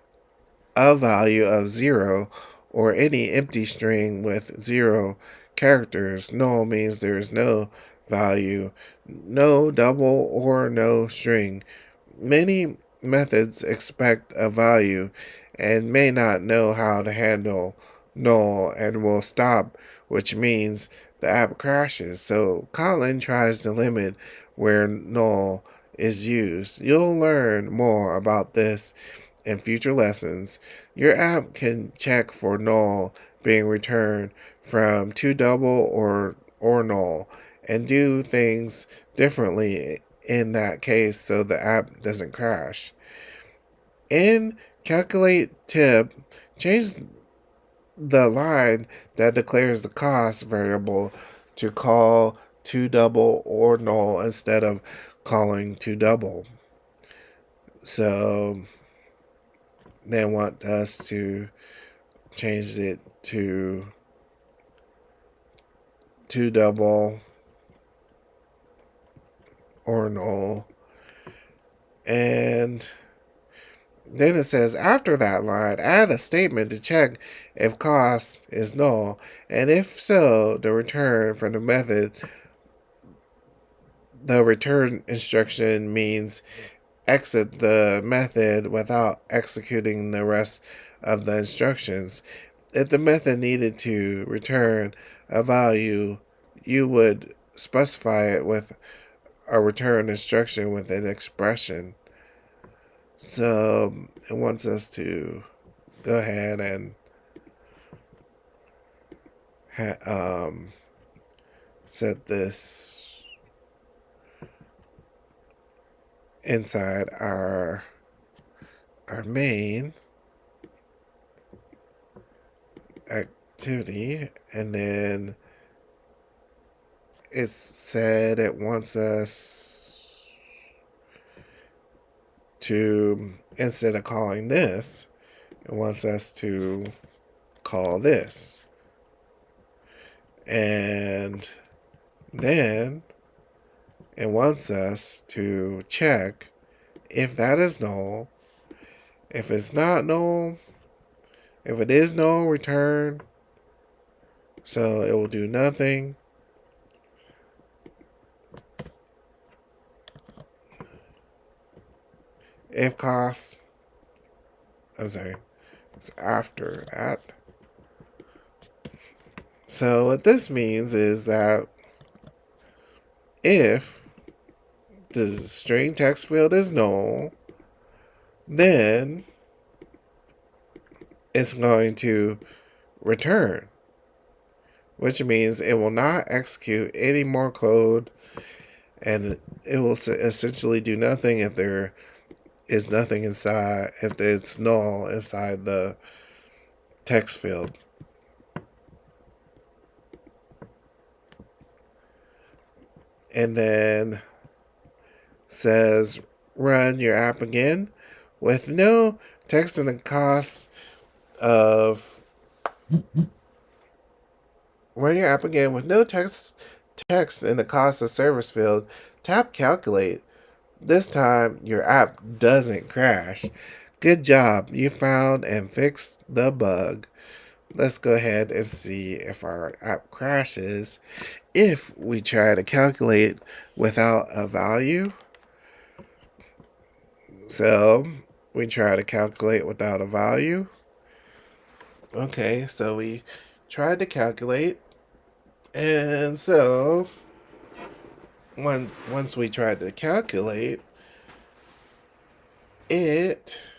a value of 0 or any empty string with 0 characters. Null means there is no value, no double or no string. Many methods expect a value and may not know how to handle null and will stop, which means the app crashes. So Kotlin tries to limit where null is used. You'll learn more about this in future lessons. Your app can check for null being returned from toDouble or null and do things differently in that case so the app doesn't crash. In calculate tip, change the line that declares the cost variable to call toDouble or null instead of calling toDouble. So they want us to change it to toDouble or null. And then it says, after that line, add a statement to check if cost is null, and if so, the return from the method. The return instruction means exit the method without executing the rest of the instructions. If the method needed to return a value, you would specify it with a return instruction with an expression. So it wants us to go ahead and set this inside our main activity, and then it's said it wants us to, instead of calling this, it wants us to call this. And then it wants us to check if that is null. If it's not null, if it is null, return. So it will do nothing. If cost, it's after that. So what this means is that if the string text field is null, then it's going to return, which means it will not execute any more code, and it will essentially do nothing if there is nothing inside, if it's null inside the text field. And then says run your app again with no text in the cost of run your app again with no text in the cost of service field. Tap calculate. This time your app doesn't crash. Good job, you found and fixed the bug. Let's go ahead and see if our app crashes if we try to calculate without a value. So we try to calculate without a value. Okay, so we tried to calculate, and so once we tried to calculate, it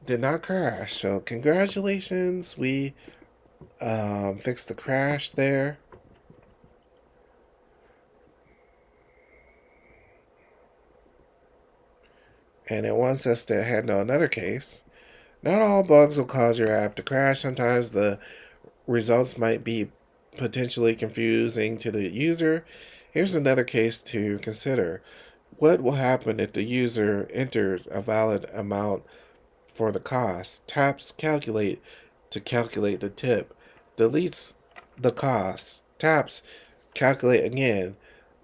did not crash. So congratulations, we fixed the crash there. And it wants us to handle another case. Not all bugs will cause your app to crash. Sometimes the results might be potentially confusing to the user. Here's another case to consider. What will happen if the user enters a valid amount for the cost, taps calculate to calculate the tip, deletes the cost, taps calculate again?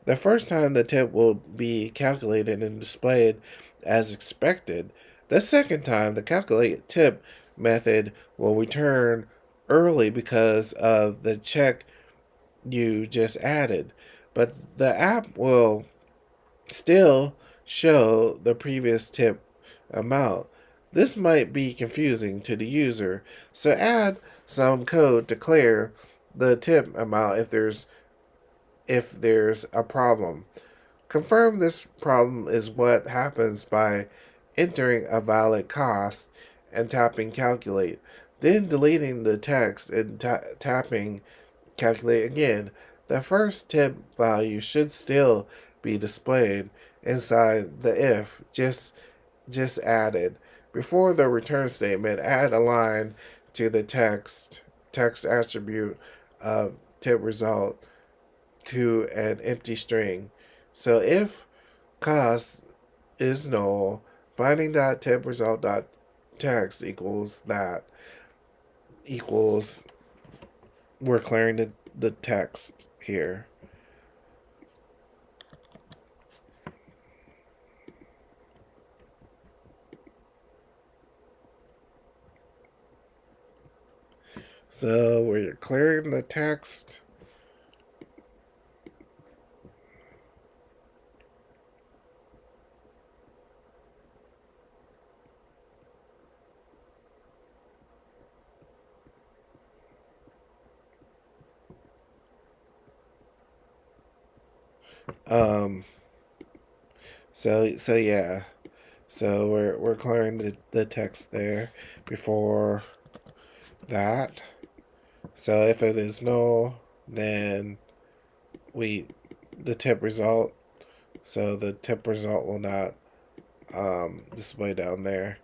The first time the tip will be calculated and displayed as expected. The second time, the calculate tip method will return early because of the check you just added, but the app will still show the previous tip amount. This might be confusing to the user, so add some code to clear the tip amount if there's a problem. Confirm this problem is what happens by entering a valid cost and tapping calculate, then deleting the text and tapping calculate again. The first tip value should still be displayed inside the if just added. Before the return statement, add a line to the text attribute of tip result to an empty string. So if cost is null, binding.tipResult.text equals that, equals, we're clearing the text here. So we're clearing the text. So yeah. So we're clearing the text there before that. So if it is null, then the tip result. So the tip result will not display down there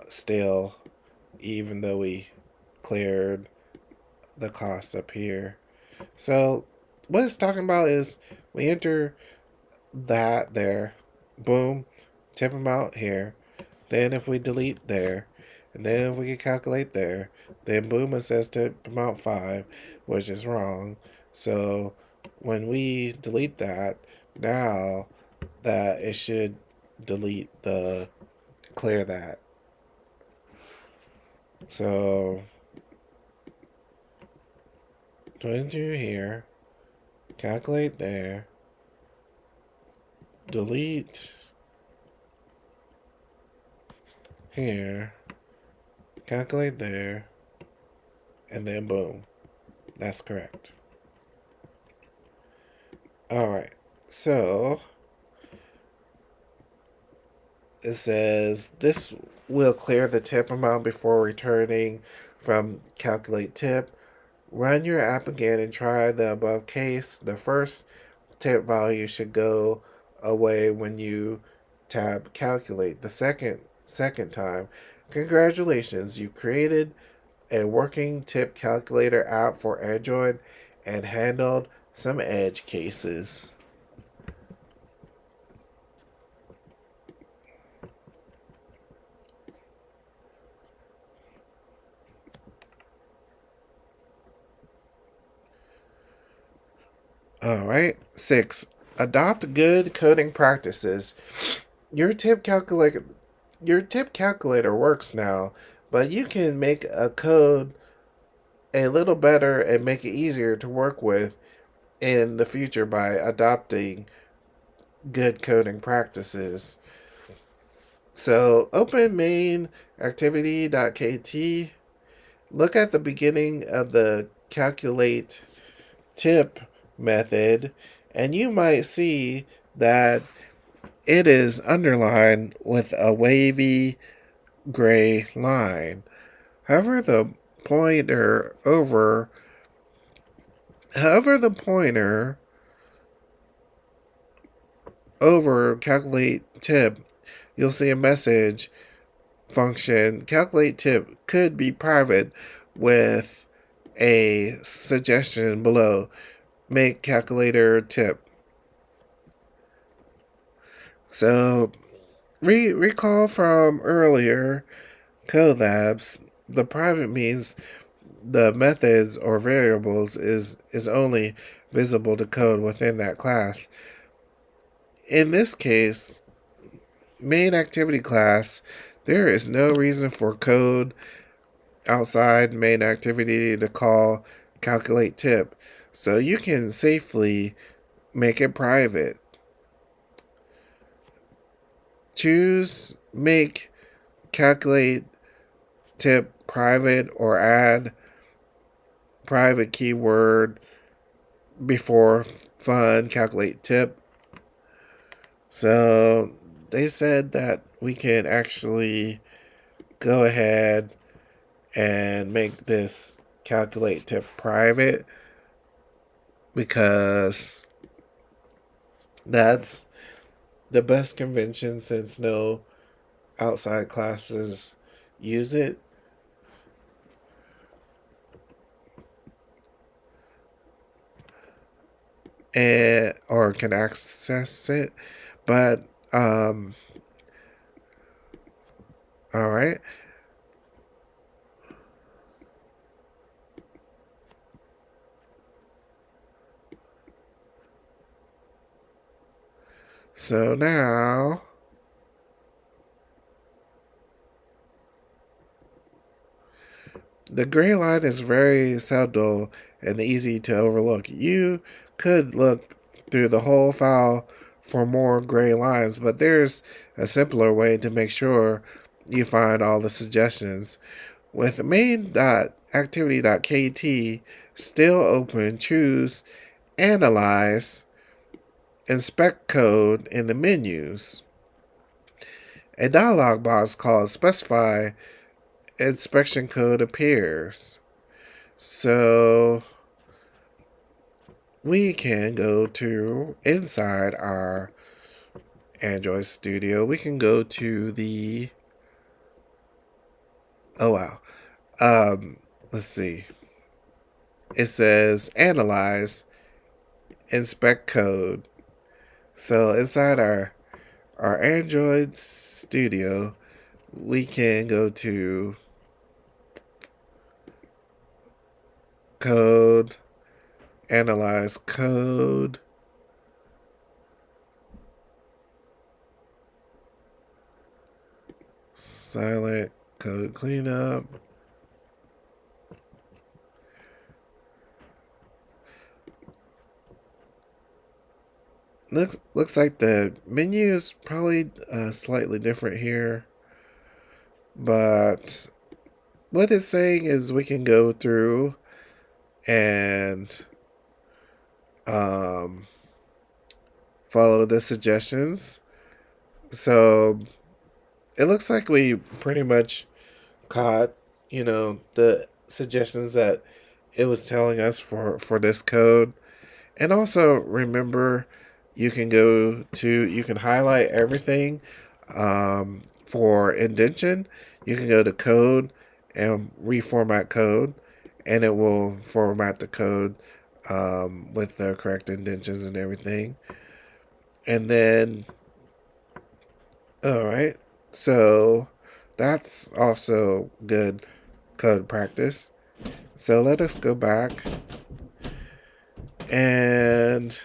still, even though we cleared the cost up here. So what it's talking about is we enter that there, boom, tip amount here. Then if we delete there, and then if we can calculate there, then boom, it says tip amount 5, which is wrong. So when we delete that, now that it should clear that. So 22 here, calculate there, delete here, calculate there, and then boom. That's correct. Alright, so it says this will clear the tip amount before returning from calculate tip. Run your app again and try the above case. The first tip value should go away when you tab calculate. The second time, congratulations, you created a working tip calculator app for Android and handled some edge cases. All right. 6. Adopt good coding practices. Your tip calculator works now, but you can make a code a little better and make it easier to work with in the future by adopting good coding practices. So open main activity.kt, look at the beginning of the calculate tip method, and you might see that it is underlined with a wavy gray line. However, the pointer over calculate tip, you'll see a message function. Calculate tip could be private with a suggestion below. Make calculator tip. So recall from earlier Codelabs, the private means the methods or variables is only visible to code within that class. In this case, main activity class, there is no reason for code outside main activity to call calculate tip, so you can safely make it private. Choose make calculate tip private or add private keyword before fun calculate tip. So they said that we can actually go ahead and make this calculate tip private because that's the best convention since no outside classes use it. Or can access it. But all right. So now the gray line is very subtle and easy to overlook. You could look through the whole file for more gray lines, but there's a simpler way to make sure you find all the suggestions. With main.activity.kt still open, choose Analyze, Inspect Code in the menus. A dialog box called Specify Inspection Code appears. So we can go to inside our Android Studio. We can go to the let's see. It says Analyze, Inspect Code. So inside our our Android Studio, we can go to Code, Analyze Code, Silent Code Cleanup. Looks like the menu is probably slightly different here, but what it's saying is we can go through and follow the suggestions. So it looks like we pretty much caught, the suggestions that it was telling us for this code. And also remember, you can highlight everything. For indentation, you can go to code and reformat code, and it will format the code with the correct indentions and everything. And then, all right, so that's also good code practice. So let us go back and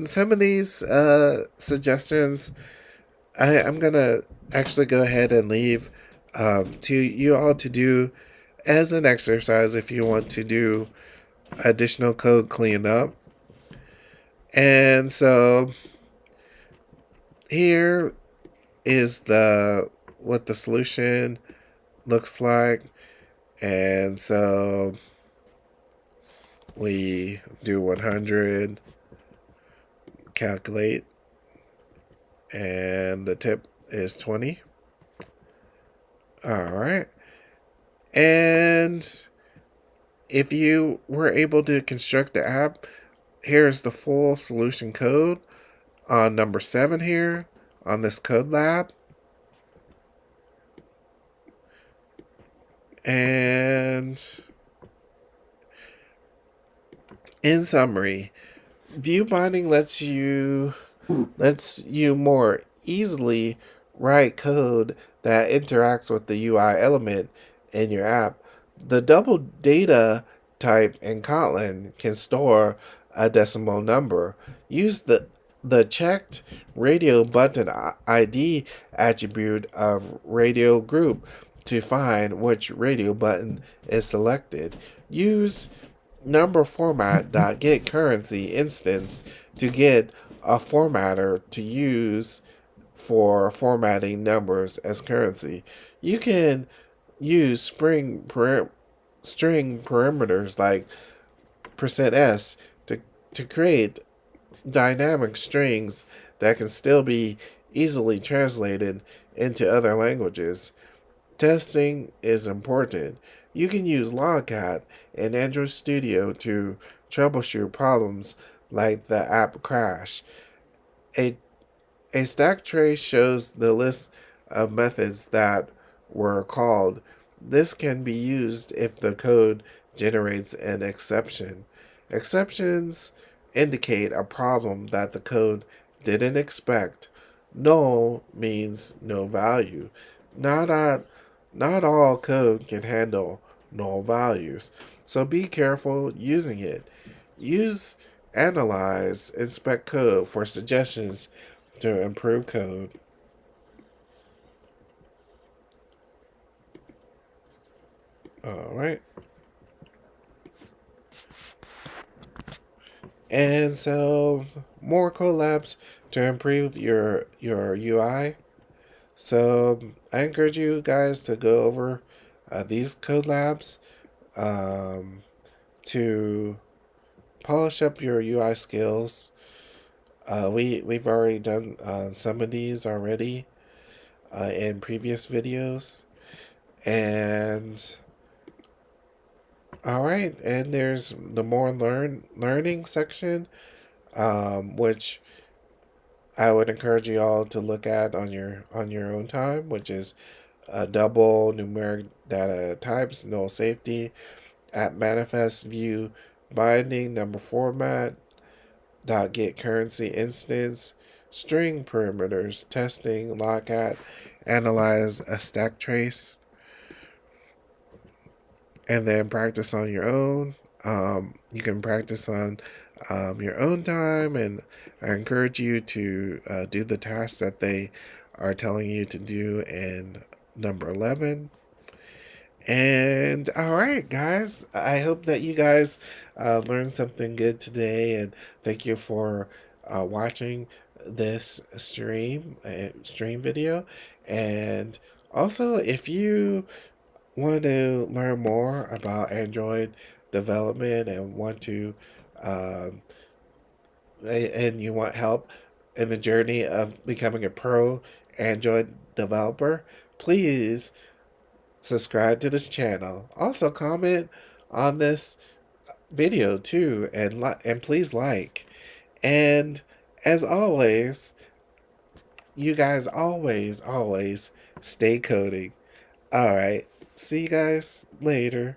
some of these suggestions, I'm gonna actually go ahead and leave to you all to do as an exercise if you want to do additional code cleanup. And so here is the what the solution looks like. And so we do 100, calculate, and the tip is 20. All right. And if you were able to construct the app, here's the full solution code on number 7 here on this Codelab. And in summary, view binding lets you more easily write code that interacts with the UI element in your app. The double data type in Kotlin can store a decimal number. Use the checked radio button ID attribute of radio group to find which radio button is selected. Use number format.getCurrency instance to get a formatter to use for formatting numbers as currency. You can use string parameters like %s to create dynamic strings that can still be easily translated into other languages. Testing is important. You can use Logcat in Android Studio to troubleshoot problems like the app crash. A stack trace shows the list of methods that were called. This can be used if the code generates an exception. Exceptions indicate a problem that the code didn't expect. Null means no value. Not all code can handle null values, so be careful using it. Use Analyze, Inspect Code for suggestions to improve code. Alright. And so more collabs to improve your UI. So I encourage you guys to go over these Codelabs to polish up your UI skills. We've already done some of these already in previous videos, and all right, and there's the more learning section, which I would encourage you all to look at on your own time, which is double numeric data types, null safety, at manifest view binding, number format, dot get currency instance, string parameters, testing, lockat, analyze a stack trace, and then practice on your own. You can practice on your own time, and I encourage you to do the tasks that they are telling you to do in number 11. And all right, guys, I hope that you guys learned something good today, and thank you for watching this stream video. And also, if you want to learn more about Android development and want to um, and you want help in the journey of becoming a pro Android developer, please subscribe to this channel. Also, comment on this video too, and please like. And as always, you guys always stay coding. All right, see you guys later.